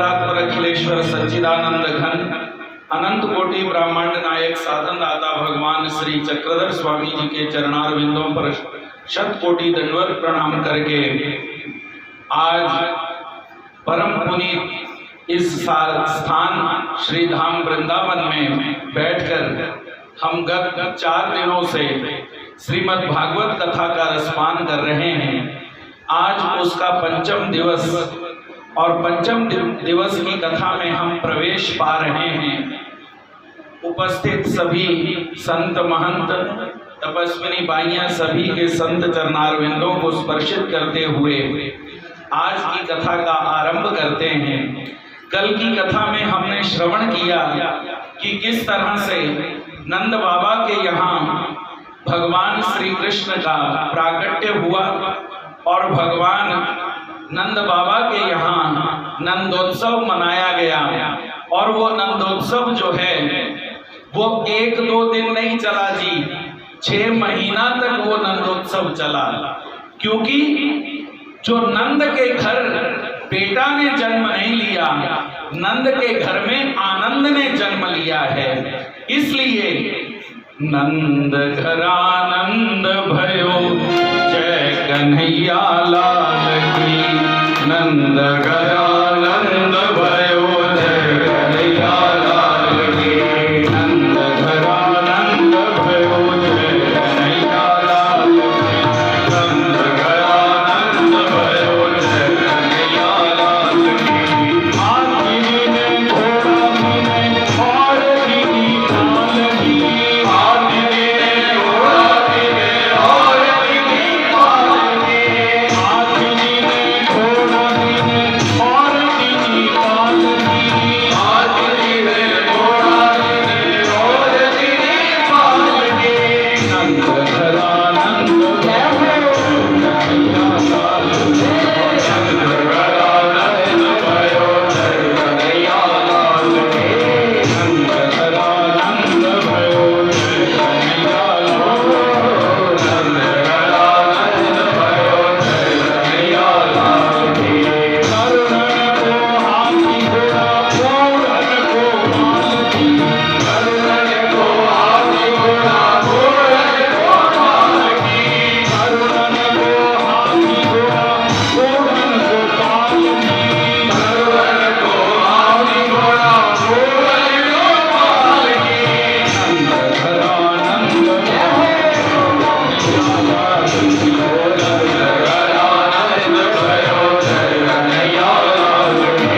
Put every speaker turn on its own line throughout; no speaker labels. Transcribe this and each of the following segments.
परात्पर अखिलेश्वर सच्चिदानंद घन अनंत कोटि ब्रह्मांड नायक साधन दाता भगवान श्री चक्रधर स्वामी जी के चरणार बिंदों पर शत कोटि दंडवत प्रणाम करके आज परम पुनीत इस स्थान श्री धाम वृंदावन में बैठकर हम गत 4 दिनों से श्रीमद् भागवत कथा का रसपान कर रहे हैं। आज उसका पंचम दिवस और पंचम दिवस की कथा में हम प्रवेश पा रहे हैं। उपस्थित सभी संत महंत तपस्विनी बाइयां सभी के संत चरणारविंदों को स्पर्शित करते हुए आज की कथा का आरंभ करते हैं। कल की कथा में हमने श्रवण किया कि किस तरह से नंद बाबा के यहाँ भगवान श्री कृष्ण का प्राकट्य हुआ और भगवान नंद बाबा के यहाँ नंदोत्सव मनाया गया। और वो नंदोत्सव जो है वो 1-2 दिन नहीं चला जी, 6 महीना तक वो नंदोत्सव चला। क्योंकि जो नंद के घर बेटा ने जन्म नहीं लिया, नंद के घर में आनंद ने जन्म लिया है। इसलिए नंद घर आनंद भयो जय कन्हैया लाल की, नंद घर आनंद भयो जय कन्हैया लाल की, नंद घर आनंद भयो जय कन्हैया लाल की, नंद घर आनंद भयो जय कन्हैया लाल की। हाथी ने घोड़ा ने और की काल की, हाथी ने घोड़ा ने और की काल की, हाथी ने घोड़ा ने और की काल की, हाथी ने घोड़ा ने और की काल की। नंद घर आनंद भयो कन्हैया लाल की, नंद घर आनंद भयो जय कन्हैया लाल की, नंद घर आनंद भयो जय कन्हैया लाल की, नंद घर आनंद भयो जय कन्हैया लाल की। करुणन को हाथी घोड़ा घोड़न को माल की, करुणन को हाथी घोड़ा घोड़न को माल की, करुणन को हाथी घोड़ा घोड़न को पाल की, करुणन को हाथी घोड़ा घोड़न को पाल की। नंद घर आनंद भयो कन्हैया लाल की,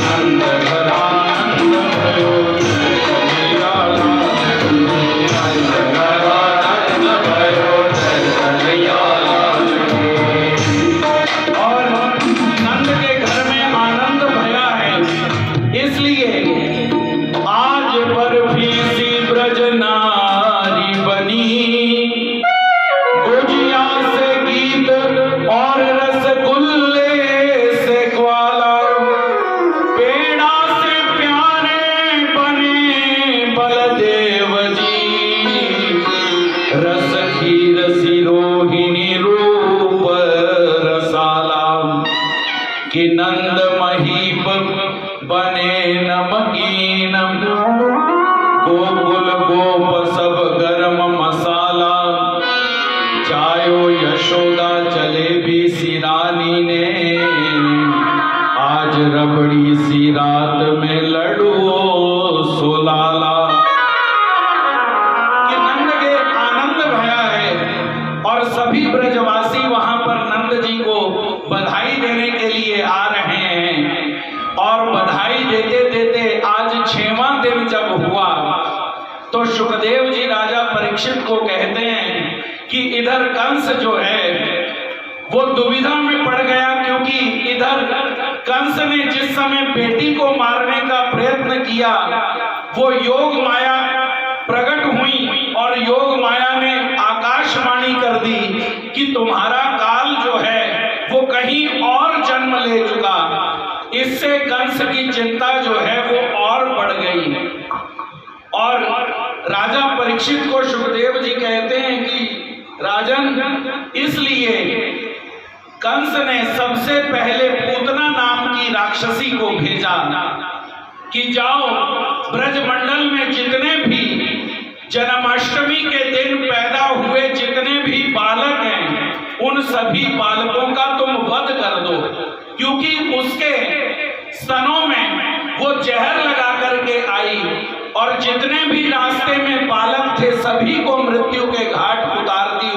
नंद घर आनंद भयो जय कन्हैया लाल की, नंद घर आनंद भयो जय कन्हैया लाल की, नंद घर आनंद भयो जय कन्हैया लाल की। और नंद के घर में आनंद भया है। इसलिए आज बर्फी सी ब्रज नारी बनी, गुजिया से गीत और रसगुल्ले से ग्वाला, पेड़ा से प्यारे बने बलदेव जी, रस खीर सिरोहिणी रूप रसाला, कि नंद महीप बने नमकीन, गोकुल गोप सब गरम मसाला, चायो यशोदा जलेबी सी रानी ने, आज रबड़ी सी रात में लड्डू सोलाला। कि नंद के आनंद भया है और सभी ब्रजवासी वहां पर नंद जी को बधाई देने के लिए आ रहे हैं। और बधाई देते देते आज 6वां दिन जब हुआ तो सुखदेव जी राजा परीक्षित को कहते हैं कि इधर कंस जो है वो दुविधा में पड़ गया। क्योंकि इधर कंस ने जिस समय बेटी को मारने का प्रयत्न किया, वो योग माया प्रकट हुई और योग माया ने आकाशवाणी कर दी कि तुम्हारा काल जो है वो कहीं और जन्म ले चुका। इससे कंस की चिंता जो है वो और बढ़ गई। और राजा परीक्षित को सुखदेव जी कहते हैं कि राजन, इसलिए कंस ने सबसे पहले पूतना पूतना नाम की राक्षसी को भेजा कि जाओ ब्रजमंडल में जितने भी जन्माष्टमी के दिन पैदा हुए जितने भी बालक हैं उन सभी बालकों का तुम वध कर दो, क्योंकि उसके स्तनों में वो जहर लगा करके आई और जितने भी रास्ते में बालक थे सभी को मृत्यु के घाट उतारती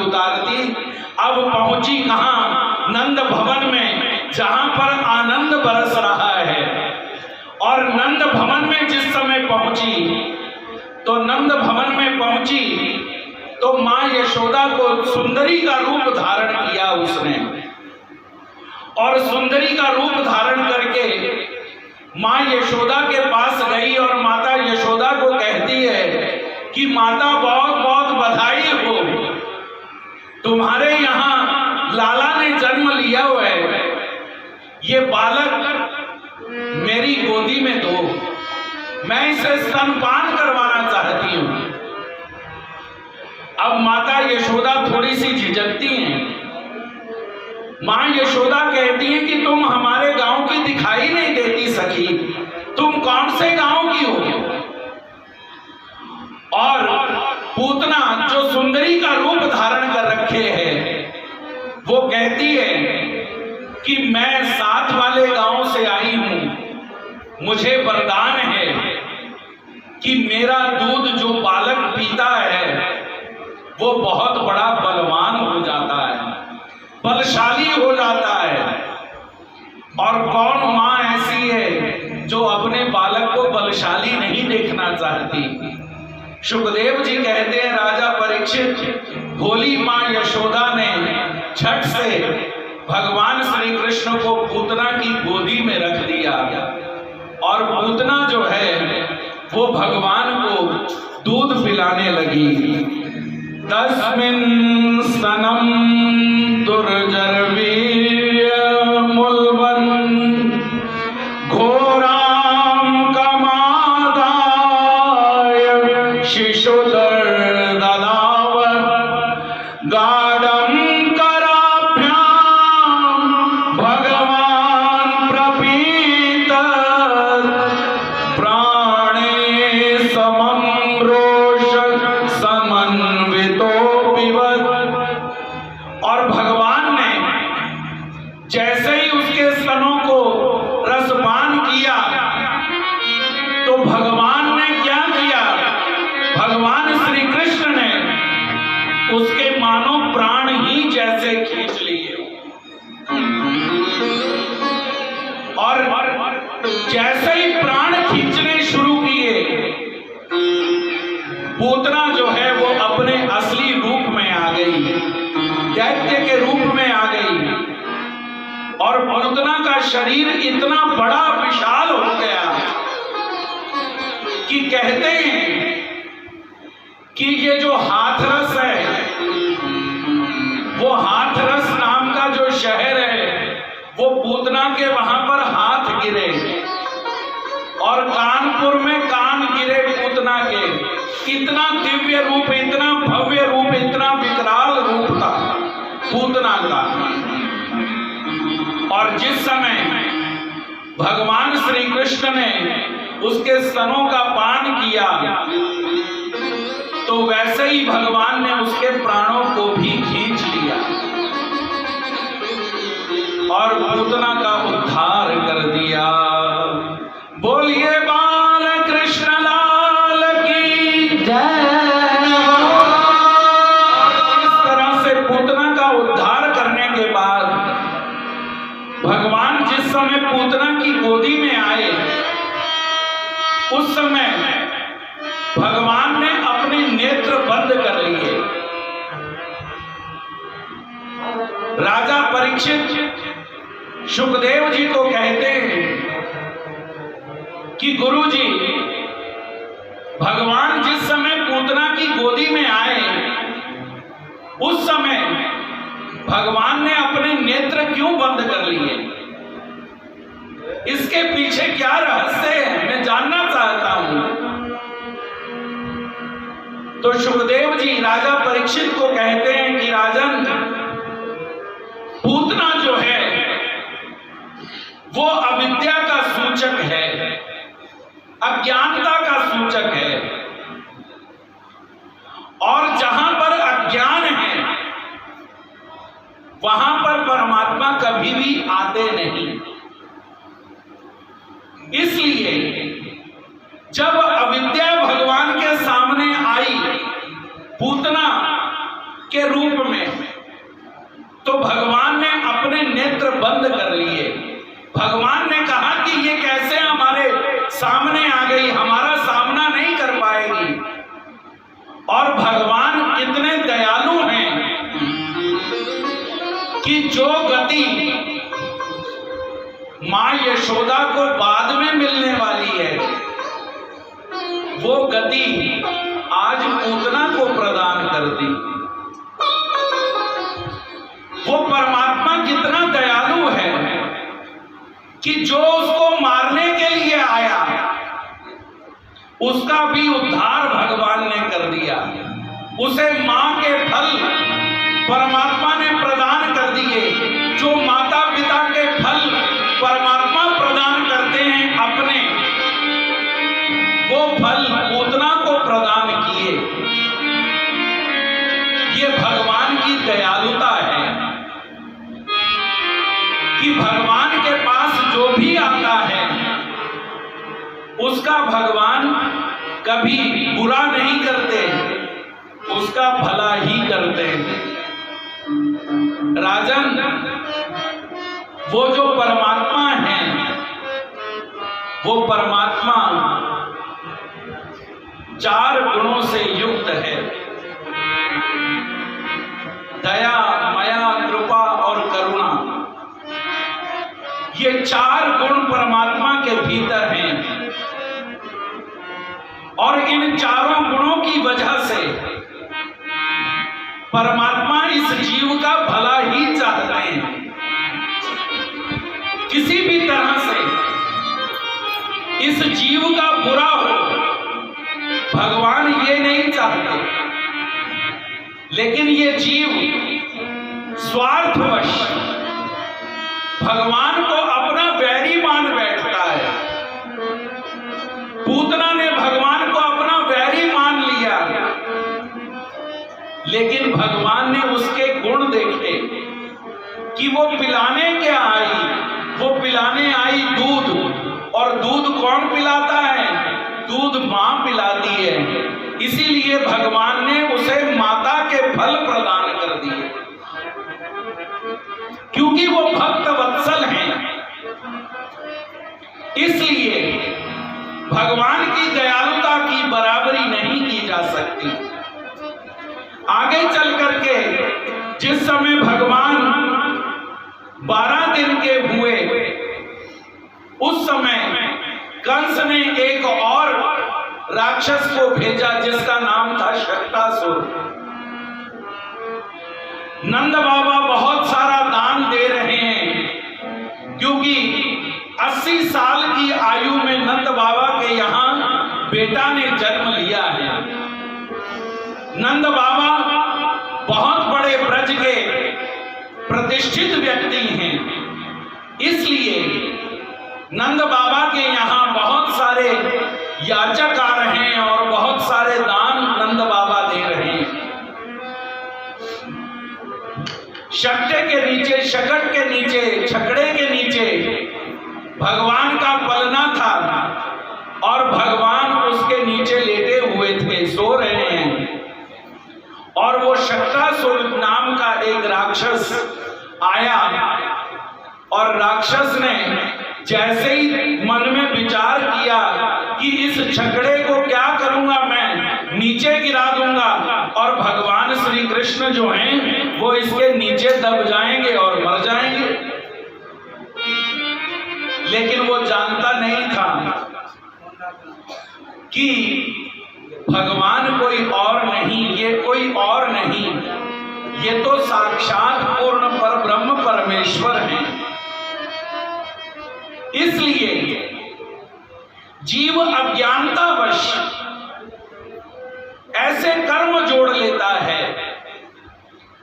अब पहुंची कहां? नंद भवन में, जहां पर आनंद बरस रहा है। और नंद भवन में जिस समय पहुंची तो नंद भवन में पहुंची तो मां यशोदा को सुंदरी का रूप धारण किया उसने, और सुंदरी का रूप धारण करके मां यशोदा के पास गई और माता यशोदा को कहती है कि माता बहुत बहुत बधाई हो, तुम्हारे यहाँ लाला ने जन्म लिया हुआ है, ये बालक मेरी गोदी में दो, मैं इसे स्तनपान करवाना चाहती हूं। अब माता यशोदा थोड़ी सी झिझकती हैं। मां यशोदा कहती हैं कि तुम हमारे गांव की दिखाई नहीं देती सखी, तुम कौन से गांव की हो? और पूतना जो सुंदरी का रूप धारण कर रखे है वो कहती है कि मैं साथ वाले गांव से आई हूं, मुझे वरदान है कि मेरा दूध जो बालक पीता है वो बहुत बड़ा बलवान हो जाता है, बलशाली हो जाता है। और कौन मां ऐसी है जो अपने बालक को बलशाली नहीं देखना चाहती? सुखदेव जी कहते हैं राजा परीक्षित, भोली मां यशोदा ने झट से भगवान श्री कृष्ण को पूतना की गोदी में रख दिया और पूतना जो है वो भगवान को दूध पिलाने लगी। तस्मिन् स्तनम दुर्जरवीर्य मुल्बन घोराम कमादाय शिशुदर ददावत गाढ़ं कराभ्याम भगवान प्रपीत प्राणे समम रोष समन्वितो पिबत। और भगवान ने जैसे ही उसके स्तनों को रसपान किया तो भगवान ने क्या किया? भगवान श्री कृष्ण ने उसके मानो प्राण ही जैसे खींच लिए और जैसे ही प्राण खींचने शुरू किए पूतना जो है वो अपने असली रूप में आ गई, दैत्य के रूप में आ गई। और पूतना का शरीर इतना बड़ा विशाल हो गया कि कहते हैं कि ये जो हाथरस है वो हाथरस नाम का जो शहर है वो पूतना के वहां पर हाथ गिरे और कानपुर में कान गिरे पूतना के। इतना दिव्य रूप, इतना भव्य रूप, इतना विकराल रूप था पूतना का। और जिस समय भगवान श्री कृष्ण ने उसके स्तनों का पान किया तो वैसे ही भगवान ने उसके प्राणों को भी खींच लिया और पूतना का उद्धार कर दिया। बोलिए बाल कृष्ण लाल की जय। इस तरह से पूतना का उद्धार करने के बाद भगवान जिस समय पूतना की गोदी में आए उस समय भगवान ने अपने नेत्र बंद कर लिए। राजा परीक्षित सुखदेव जी को कहते हैं कि गुरुजी, भगवान जिस समय पूतना की गोदी में आए उस समय भगवान ने अपने नेत्र क्यों बंद कर लिए? इसके पीछे क्या रहस्य है, मैं जानना चाहता हूं। तो सुखदेव जी राजा परीक्षित को कहते हैं कि राजन, पूतना जो है वो अविद्या का सूचक है, अज्ञानता का सूचक है। और जहां पर अज्ञान है वहां पर परमात्मा कभी भी आते नहीं। इसलिए जब अविद्या भगवान के सामने आई पूतना के रूप में, तो भगवान ने अपने नेत्र बंद कर लिए। भगवान ने कहा कि ये कैसे हमारे सामने आ गई, हमारा सामना नहीं कर पाएगी। और भगवान इतने दयालु हैं कि जो गति मां यशोदा को बाद में मिलने वाली है, वो गति आज पूतना को प्रदान कर दी। वो परमात्मा कितना दयालु है कि जो उसको मारने के लिए आया उसका भी उद्धार भगवान ने कर दिया। उसे मां के फल परमात्मा ने प्रदान कर दिए। जो माता पिता के फल परमात्मा प्रदान करते हैं अपने, वो फल पूतना को प्रदान किए। ये भगवान की दयालुता है कि भगवान के पास जो भी आता है उसका भगवान कभी बुरा नहीं करते, उसका भला ही करते हैं। राजन, वो जो परमात्मा है, वो परमात्मा 4 गुणों से युक्त है। दया, माया, कृपा और करुणा, ये 4 गुण परमात्मा के भीतर हैं। और इन 4 गुणों की वजह से परमात्मा इस जीव का भला ही चाहते हैं। किसी भी तरह से इस जीव का बुरा हो भगवान ये नहीं चाहते, लेकिन ये जीव स्वार्थवश भगवान को अपना वैरी मान बैठता है। पूतना ने भगवान को अपना वैरी मान लिया, लेकिन भगवान ने उसके गुण देखे कि वो पिलाने क्या आई। वो पिलाने आई दूध, और दूध कौन पिलाता है? दूध मां पिलाती है। इसीलिए भगवान ने उसे माता के फल प्रदान कर दिए, क्योंकि वो भक्त वत्सल हैं। इसलिए भगवान की दयालुता की बराबरी नहीं की जा सकती। आगे चल करके जिस समय भगवान 12 दिन के हुए, उस समय कंस ने एक और राक्षस को भेजा जिसका नाम था शक्तासुर। नंद बाबा बहुत सारा दान दे रहे हैं, क्योंकि 80 साल की आयु में नंद बाबा के यहां बेटा ने जन्म लिया है। नंद बाबा बहुत बड़े ब्रज के प्रतिष्ठित व्यक्ति हैं, इसलिए नंद बाबा के यहाँ बहुत सारे याचक आ रहे हैं और बहुत सारे दान नंद बाबा दे रहे हैं। शकटे के नीचे, शकट के नीचे, छकड़े के नीचे भगवान का पलना था और भगवान उसके नीचे लेटे हुए थे, सो रहे हैं। और वो शक्तासुर नाम का एक राक्षस आया, और राक्षस ने जैसे ही मन में विचार किया कि इस छकड़े को क्या करूंगा, मैं नीचे गिरा दूंगा और भगवान श्री कृष्ण जो हैं वो इसके नीचे दब जाएंगे और मर जाएंगे। लेकिन वो जानता नहीं था कि भगवान कोई और नहीं, ये कोई और नहीं, ये तो साक्षात पूर्ण पर ब्रह्म परमेश्वर हैं। इसलिए जीव अज्ञानतावश ऐसे कर्म जोड़ लेता है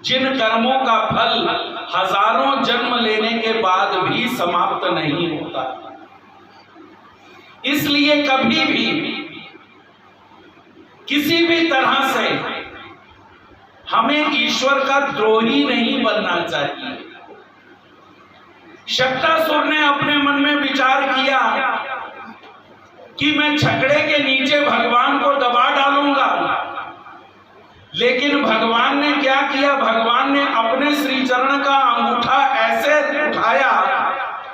जिन कर्मों का फल हजारों जन्म लेने के बाद भी समाप्त नहीं होता। इसलिए कभी भी किसी भी तरह से हमें ईश्वर का द्रोही नहीं बनना चाहिए। शक्तासुर ने अपने मन में विचार किया कि मैं छकड़े के नीचे भगवान को दबा डालूंगा, लेकिन भगवान ने क्या किया, भगवान ने अपने श्री चरण का अंगूठा ऐसे उठाया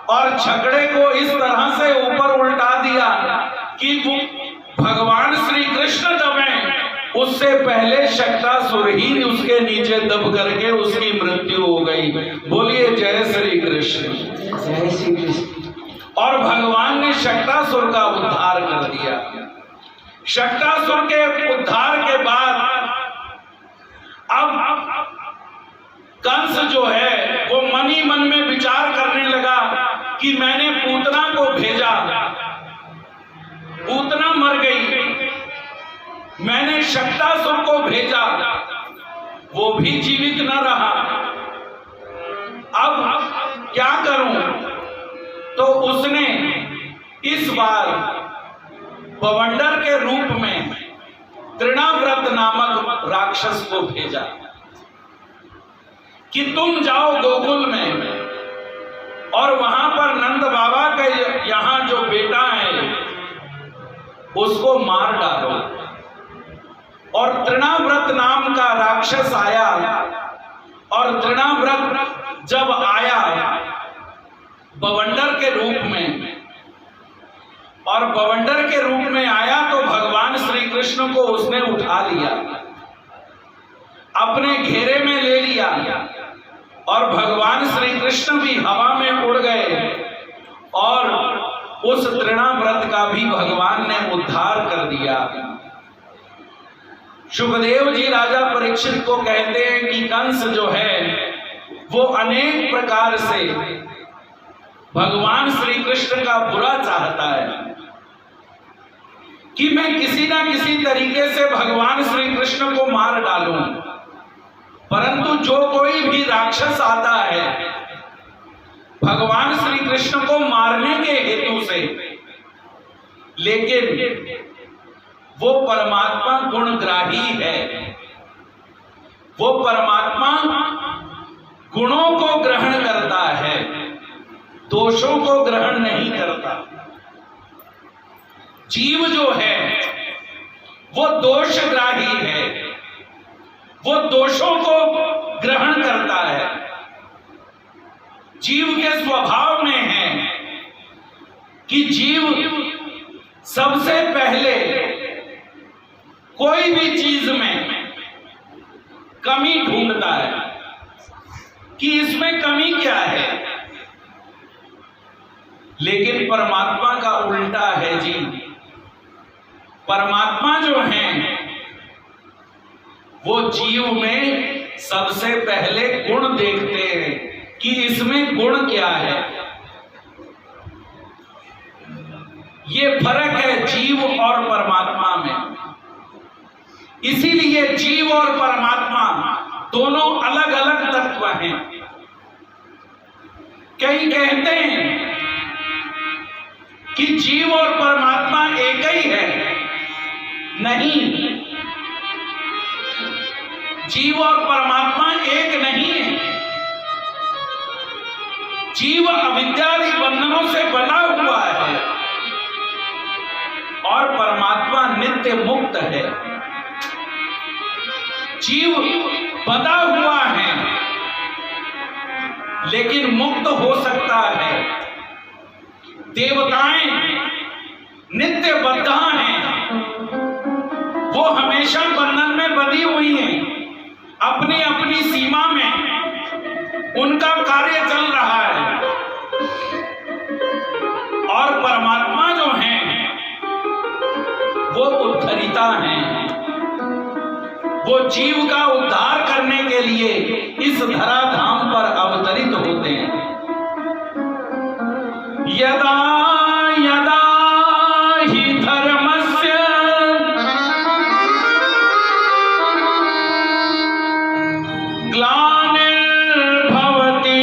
और छकड़े को इस तरह से ऊपर उल्टा दिया कि भगवान श्री कृष्ण दबे, उससे पहले शक्तासुर ही उसके नीचे दब करके उसकी मृत्यु हो गई। बोलिए जय श्री कृष्ण।
जय श्री कृष्ण।
और भगवान ने शक्तासुर का उद्धार कर दिया। शक्तासुर के उद्धार के बाद अब कंस जो है वो मन ही मन में विचार करने लगा कि मैंने पूतना को भेजा, पूतना मर गई, मैंने शक्तासुर को भेजा, वो भी जीवित न रहा, अब क्या करूं? तो उसने इस बार बवंडर के रूप में तृणाव्रत नामक राक्षस को भेजा कि तुम जाओ गोकुल में और वहां पर नंद बाबा के यहां जो बेटा है उसको मार डालो। और तृणाव्रत नाम का राक्षस आया, और तृणाव्रत जब आया बवंडर के रूप में, और बवंडर के रूप में आया तो भगवान श्री कृष्ण को उसने उठा लिया, अपने घेरे में ले लिया, और भगवान श्री कृष्ण भी हवा में उड़ गए और उस तृणाव्रत का भी भगवान ने उद्धार कर दिया। सुखदेव जी राजा परीक्षित को कहते हैं कि कंस जो है वो अनेक प्रकार से भगवान श्री कृष्ण का बुरा चाहता है कि मैं किसी ना किसी तरीके से भगवान श्री कृष्ण को मार डालूं, परंतु जो कोई भी राक्षस आता है भगवान श्री कृष्ण को मारने के हेतु से, लेकिन वो परमात्मा गुणग्राही है, वो परमात्मा गुणों को ग्रहण करता है, दोषों को ग्रहण नहीं करता। जीव जो है वो दोषग्राही है, वो दोषों को ग्रहण करता है। जीव के स्वभाव में है कि जीव सबसे पहले कोई भी चीज में कमी ढूंढता है कि इसमें कमी क्या है, लेकिन परमात्मा का उल्टा है जी। परमात्मा जो है वो जीव में सबसे पहले गुण देखते हैं कि इसमें गुण क्या है। ये फर्क है जीव और परमात्मा में। इसीलिए जीव और परमात्मा दोनों अलग अलग तत्व हैं। कई कहते हैं कि जीव और परमात्मा एक ही है। नहीं, जीव और परमात्मा एक नहीं है। जीव अविद्यादि बंधनों से बना हुआ है और परमात्मा नित्य मुक्त है। जीव बंधा हुआ है लेकिन मुक्त हो सकता है। देवताएं नित्य बद्ध हैं, वो हमेशा बंधन में बंधी हुई हैं, अपनी अपनी सीमा में उनका कार्य चल रहा है। और परमात्मा जो है वो उद्धरिता हैं, वो जीव का उद्धार करने के लिए इस धराधाम पर अवतरित होते हैं। यदा यदा हि धर्मस्य ग्लानिर्भवति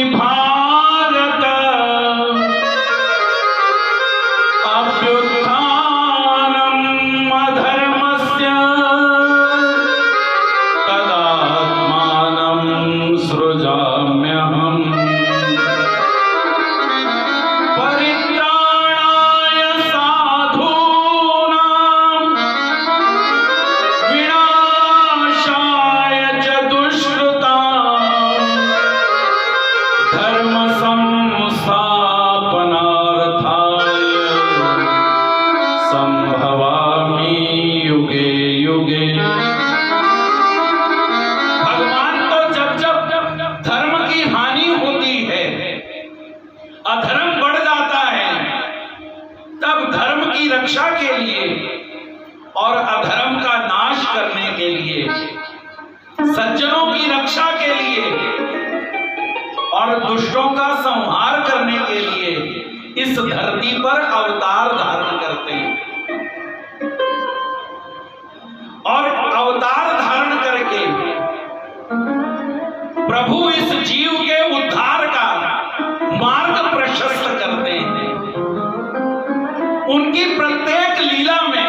भवामि युगे युगे। भगवान तो जब जब धर्म की हानि होती है, अधर्म बढ़ जाता है, तब धर्म की रक्षा के लिए और अधर्म का नाश करने के लिए, सज्जनों की रक्षा के लिए और दुष्टों का संहार करने के लिए इस धरती पर अवतार धारण करते हैं। और अवतार धारण करके प्रभु इस जीव के उद्धार का मार्ग प्रशस्त करते हैं। उनकी प्रत्येक लीला में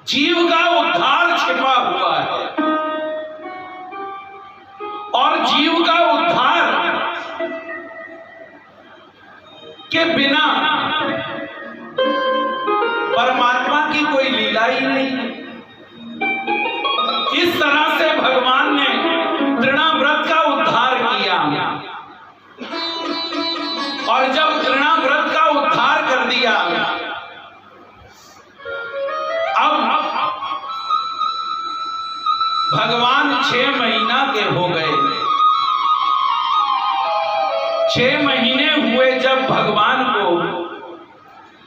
जीव का उद्धार छिपा हुआ है और जीव का उद्धार के बिना परमात्मा की कोई लीला ही नहीं है। इस तरह से भगवान ने तृणाव्रत का उद्धार किया और जब तृणाव्रत का उद्धार कर दिया, अब भगवान 6 महीना के हो गए। 6 महीने हुए जब भगवान को,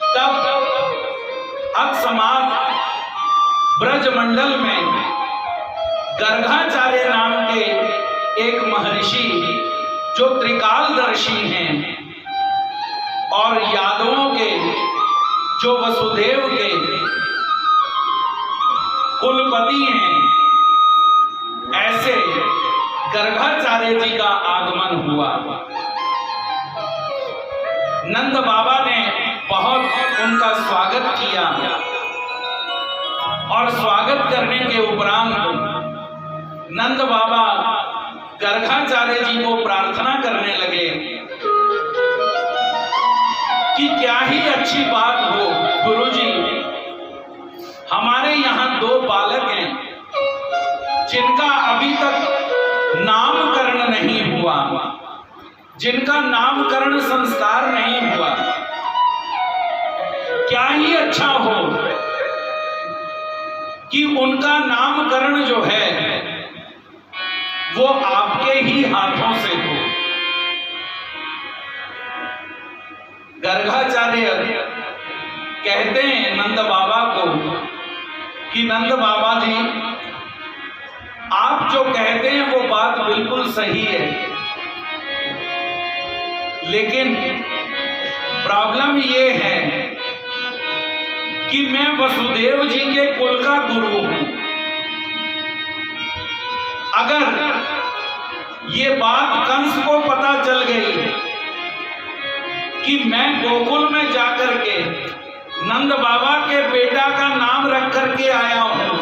तब अक्षमात ब्रजमंडल में गर्गाचार्य नाम के एक महर्षि जो त्रिकालदर्शी हैं और यादवों के जो वसुदेव के कुलपति हैं, ऐसे गर्गाचार्य जी का आगमन हुआ। नंद बाबा ने बहुत उनका स्वागत किया और स्वागत करने के उपरांत नंद बाबा गर्गाचार्य जी को प्रार्थना करने लगे कि क्या ही अच्छी बात हो गुरुजी, हमारे यहाँ 2 बालक हैं जिनका अभी तक नामकरण नहीं हुआ, जिनका नामकरण संस्कार नहीं हुआ। क्या ही अच्छा हो कि उनका नामकरण जो है वो आपके ही हाथों से हो। गर्गाचार्य कहते हैं नंद बाबा को कि नंद बाबा जी, आप जो कहते हैं वो बात बिल्कुल सही है, लेकिन प्रॉब्लम ये है कि मैं वसुदेव जी के कुल का गुरु हूं। अगर ये बात कंस को पता चल गई कि मैं गोकुल में जाकर के नंद बाबा के बेटा का नाम रख करके आया हूं,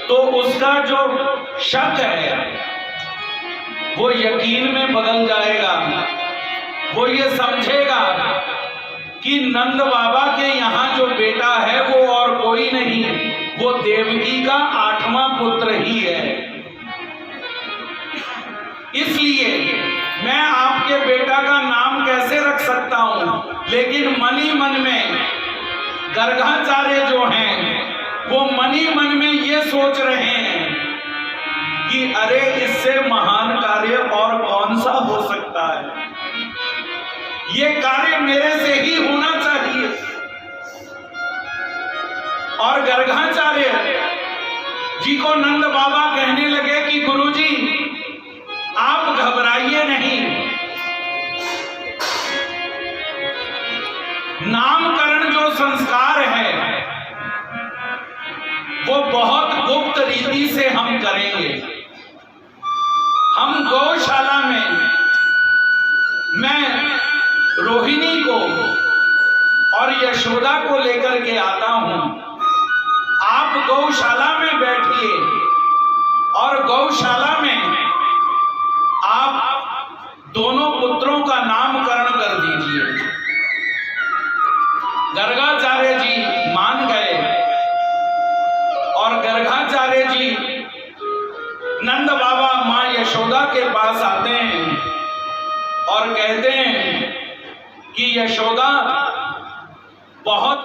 तो उसका जो शक है वो यकीन में बदल जाएगा। वो ये समझेगा कि नंद बाबा के यहाँ जो बेटा है वो और कोई नहीं, वो देवकी का 8वां पुत्र ही है। इसलिए मैं आपके बेटा का नाम कैसे रख सकता हूं, लेकिन मन ही मन में गर्गाचार्य जो हैं वो मन ही मन में ये सोच रहे हैं कि अरे इससे महान कार्य और कौन सा हो सकता है, ये कार्य मेरे से ही होना चाहिए। और गर्गाचार्य जी को नंद बाबा कहने लगे कि गुरुजी आप घबराइए नहीं, नामकरण जो संस्कार है वो बहुत गुप्त रीति से हम करेंगे। हम गौशाला में मैं रोहिणी को और यशोदा को लेकर के आता हूं, आप गौशाला में बैठिए और गौशाला में आप दोनों पुत्रों का नामकरण कर दीजिए। गर्गाचार्य जी मान गए और गर्गाचार्य जी नंद बाबा मां यशोदा के पास आते हैं और कहते हैं कि यशोदा बहुत